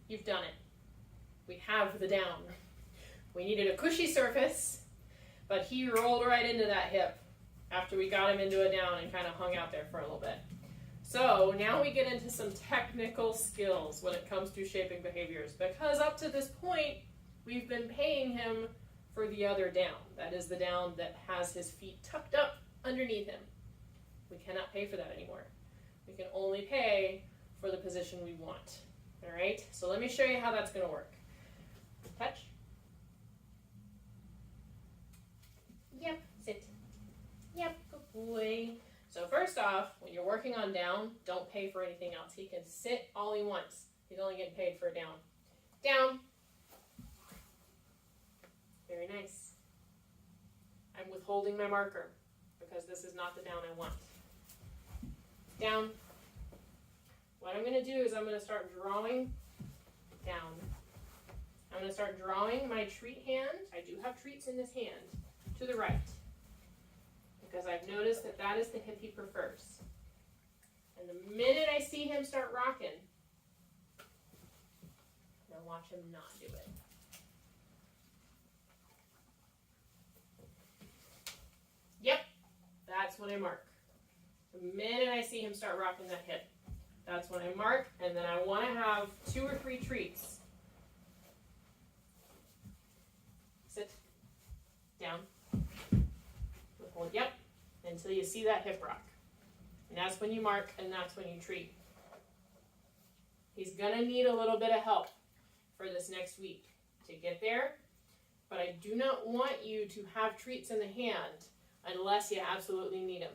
You've done it. We have the down. We needed a cushy surface, but he rolled right into that hip after we got him into a down and kind of hung out there for a little bit. So now we get into some technical skills when it comes to shaping behaviors, because up to this point, we've been paying him for the other down. That is the down that has his feet tucked up underneath him. We cannot pay for that anymore. We can only pay for the position we want. All right, so let me show you how that's going to work. Touch. Yep, sit. Yep, good boy. So first off, when you're working on down, don't pay for anything else. He can sit all he wants. He's only getting paid for a down. Down. Very nice. I'm withholding my marker because this is not the down I want. Down. What I'm going to do is I'm going to start drawing down. I'm going to start drawing my treat hand. I do have treats in this hand to the right, because I've noticed that that is the hip he prefers. And the minute I see him start rocking, now watch him not do it. Yep, that's when I mark. The minute I see him start rocking that hip, that's when I mark, and then I want to have 2 or 3 treats. Sit, down, hold, yep, until you see that hip rock. And that's when you mark, and that's when you treat. He's going to need a little bit of help for this next week to get there, but I do not want you to have treats in the hand unless you absolutely need them.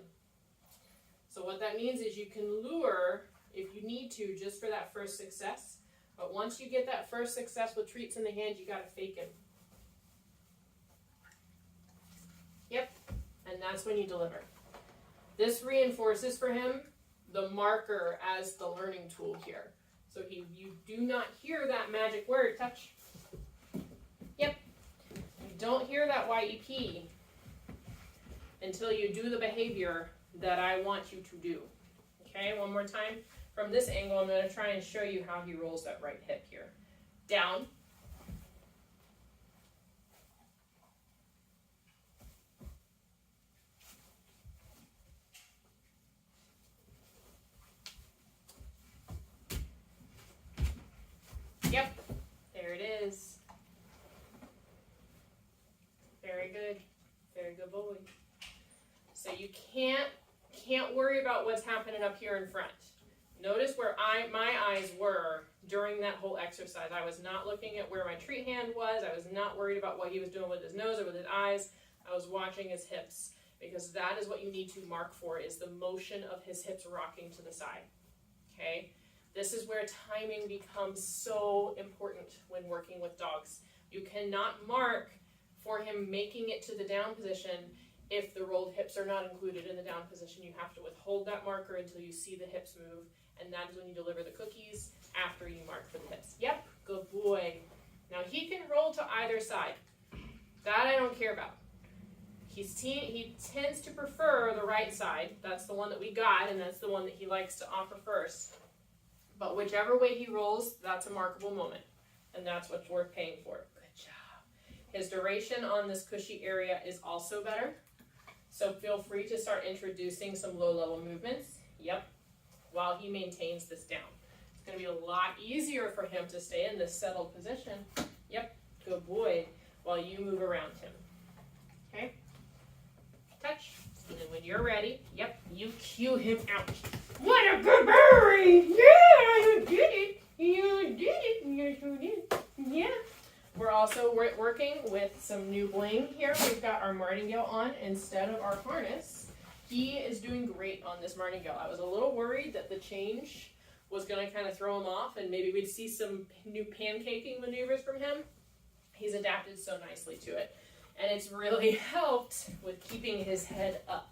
So what that means is you can lure if you need to, just for that first success. But once you get that first success with treats in the hand, you got to fake him. Yep, and that's when you deliver. This reinforces for him the marker as the learning tool here. So you do not hear that magic word, touch. Yep, you don't hear that YEP until you do the behavior that I want you to do. Okay, one more time. From this angle, I'm going to try and show you how he rolls that right hip here. Down. Yep, there it is. Very good. Very good boy. So you can't worry about what's happening up here in front. Notice where my eyes were during that whole exercise. I was not looking at where my treat hand was. I was not worried about what he was doing with his nose or with his eyes. I was watching his hips, because that is what you need to mark for, is the motion of his hips rocking to the side. Okay? This is where timing becomes so important when working with dogs. You cannot mark for him making it to the down position if the rolled hips are not included in the down position. You have to withhold that marker until you see the hips move, and that is when you deliver the cookies after you mark for the hips. Yep, good boy. Now he can roll to either side. That I don't care about. He tends to prefer the right side. That's the one that we got, and that's the one that he likes to offer first. But whichever way he rolls, that's a markable moment, and that's what's worth paying for. Good job. His duration on this cushy area is also better. So feel free to start introducing some low-level movements. Yep, while he maintains this down. It's going to be a lot easier for him to stay in this settled position. Yep, good boy, while you move around him. Okay, touch. And then when you're ready, yep, you cue him out. What a good boy! Yeah, you did it! You did it! Yes, you did. Yeah. We're also working with some new bling here. We've got our martingale on instead of our harness. He is doing great on this martingale. I was a little worried that the change was going to kind of throw him off and maybe we'd see some new pancaking maneuvers from him. He's adapted so nicely to it. And it's really helped with keeping his head up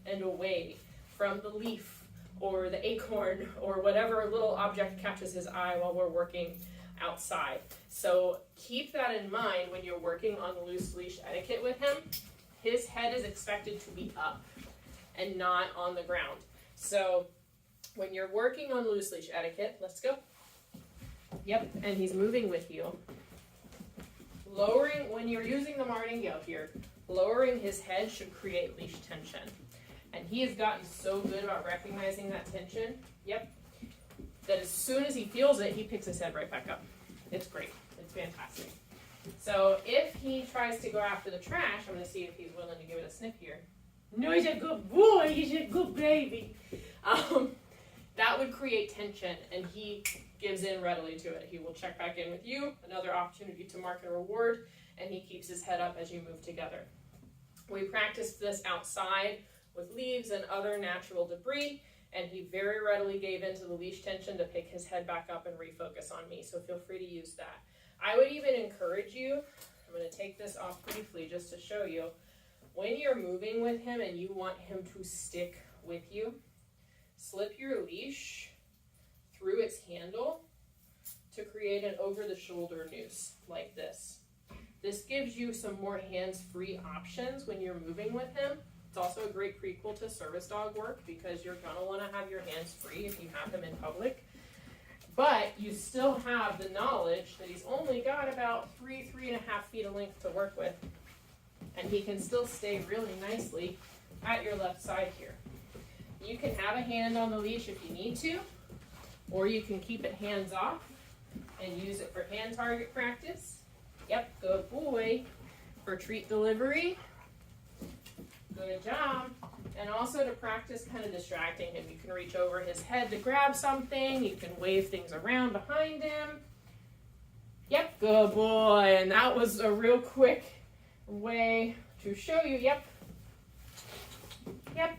and away from the leaf or the acorn or whatever little object catches his eye while we're working outside. So keep that in mind when you're working on loose leash etiquette with him. His head is expected to be up and not on the ground. So when you're working on loose leash etiquette, let's go. Yep, and he's moving with you. Lowering, when you're using the martingale here, lowering his head should create leash tension. And he has gotten so good about recognizing that tension, yep, that as soon as he feels it, he picks his head right back up. It's great. It's fantastic. So if he tries to go after the trash, I'm going to see if he's willing to give it a sniff here. No, he's a good boy. He's a good baby. That would create tension, and he gives in readily to it. He will check back in with you, another opportunity to mark a reward, and he keeps his head up as you move together. We practiced this outside with leaves and other natural debris, and he very readily gave into the leash tension to pick his head back up and refocus on me, so feel free to use that. I would even encourage you, I'm going to take this off briefly just to show you, when you're moving with him and you want him to stick with you, slip your leash through its handle to create an over-the-shoulder noose like this. This gives you some more hands-free options when you're moving with him. It's also a great prequel to service dog work because you're going to want to have your hands free if you have him in public. But you still have the knowledge that he's only got about 3.5 feet of length to work with. And he can still stay really nicely at your left side here. You can have a hand on the leash if you need to, or you can keep it hands off and use it for hand target practice. Yep, good boy. For treat delivery. Good job. And also to practice kind of distracting him. You can reach over his head to grab something. You can wave things around behind him. Yep, good boy. And that was a real quick way to show you, yep,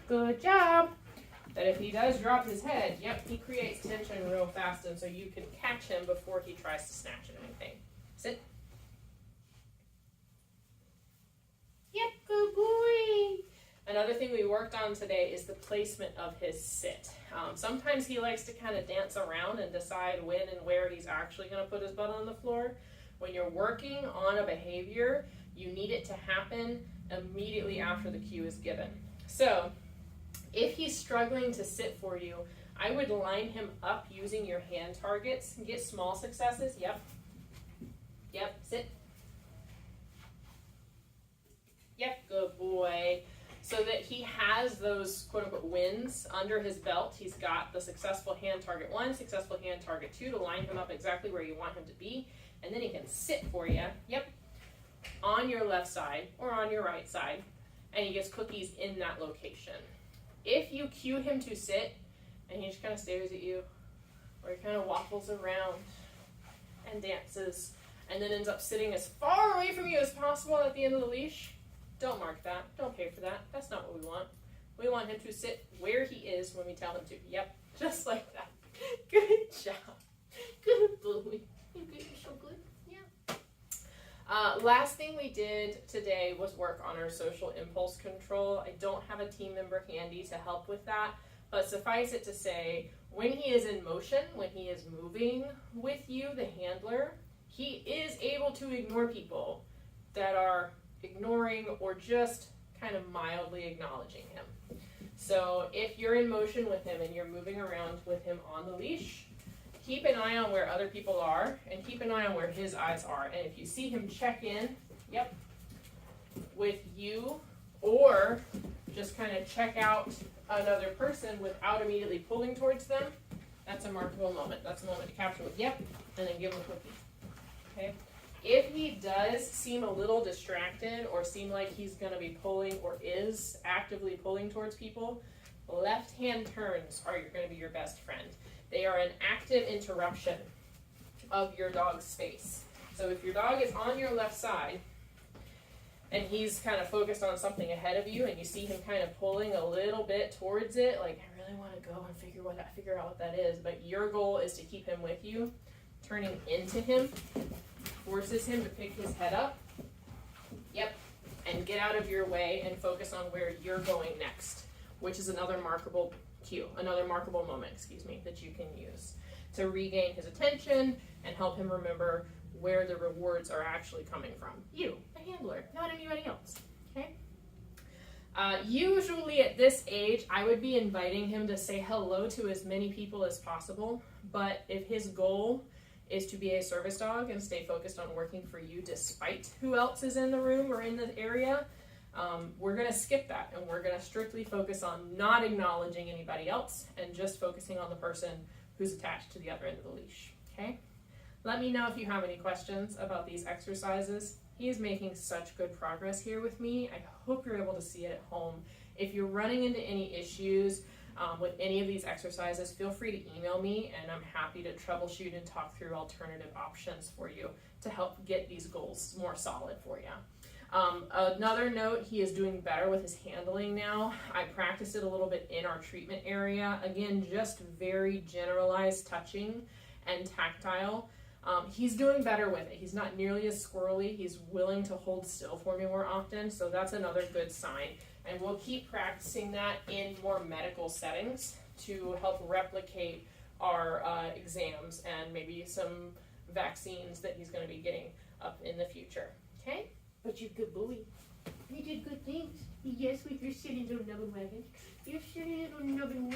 good job. That if he does drop his head, yep, he creates tension real fast, and so you can catch him before he tries to snatch at anything. Sit. Yep, good boy. Another thing we worked on today is the placement of his sit. Sometimes he likes to kind of dance around and decide when and where he's actually going to put his butt on the floor. When you're working on a behavior, you need it to happen immediately after the cue is given. So, if he's struggling to sit for you, I would line him up using your hand targets and get small successes. Yep, sit. Yep, good boy. So that he has those quote-unquote wins under his belt. He's got the successful hand target 1, successful hand target 2 to line him up exactly where you want him to be. And then he can sit for you, yep, on your left side or on your right side. And he gets cookies in that location. If you cue him to sit and he just kind of stares at you, or he kind of waffles around and dances and then ends up sitting as far away from you as possible at the end of the leash, don't mark that. Don't pay for that. That's not what we want. We want him to sit where he is when we tell him to. Yep, just like that. Good job. Good boy. You're so good. Yeah. Last thing we did today was work on our social impulse control. I don't have a team member handy to help with that, but suffice it to say, when he is in motion, when he is moving with you, the handler, he is able to ignore people that are ignoring or just kind of mildly acknowledging him. So if you're in motion with him and you're moving around with him on the leash, keep an eye on where other people are and keep an eye on where his eyes are. And if you see him check in, yep, with you, or just kind of check out another person without immediately pulling towards them, that's a markable moment. That's a moment to capture with yep, and then give him a cookie. Okay? If he does seem a little distracted or seem like he's going to be pulling or is actively pulling towards people, left hand turns are going to be your best friend. They are an active interruption of your dog's space. So if your dog is on your left side and he's kind of focused on something ahead of you and you see him kind of pulling a little bit towards it, like I really want to go and figure out what that is, but your goal is to keep him with you, turning into him, forces him to pick his head up, yep, and get out of your way and focus on where you're going next, which is another markable cue, another markable moment, that you can use to regain his attention and help him remember where the rewards are actually coming from. You, the handler, not anybody else, okay? Usually at this age, I would be inviting him to say hello to as many people as possible, but if his goal is to be a service dog and stay focused on working for you despite who else is in the room or in the area. We're going to skip that, and we're going to strictly focus on not acknowledging anybody else and just focusing on the person who's attached to the other end of the leash, okay? Let me know if you have any questions about these exercises. He is making such good progress here with me. I hope you're able to see it at home. If you're running into any issues with any of these exercises, feel free to email me, and I'm happy to troubleshoot and talk through alternative options for you to help get these goals more solid for you. Another note, he is doing better with his handling now. I practiced it a little bit in our treatment area. Again, just very generalized touching and tactile. He's doing better with it. He's not nearly as squirrely. He's willing to hold still for me more often, so that's another good sign. And we'll keep practicing that in more medical settings to help replicate our exams and maybe some vaccines that he's going to be getting up in the future. Okay? But you're a good boy. You did good things. Yes, with your silly little nubbin wagon. Your silly little nubbin wagon.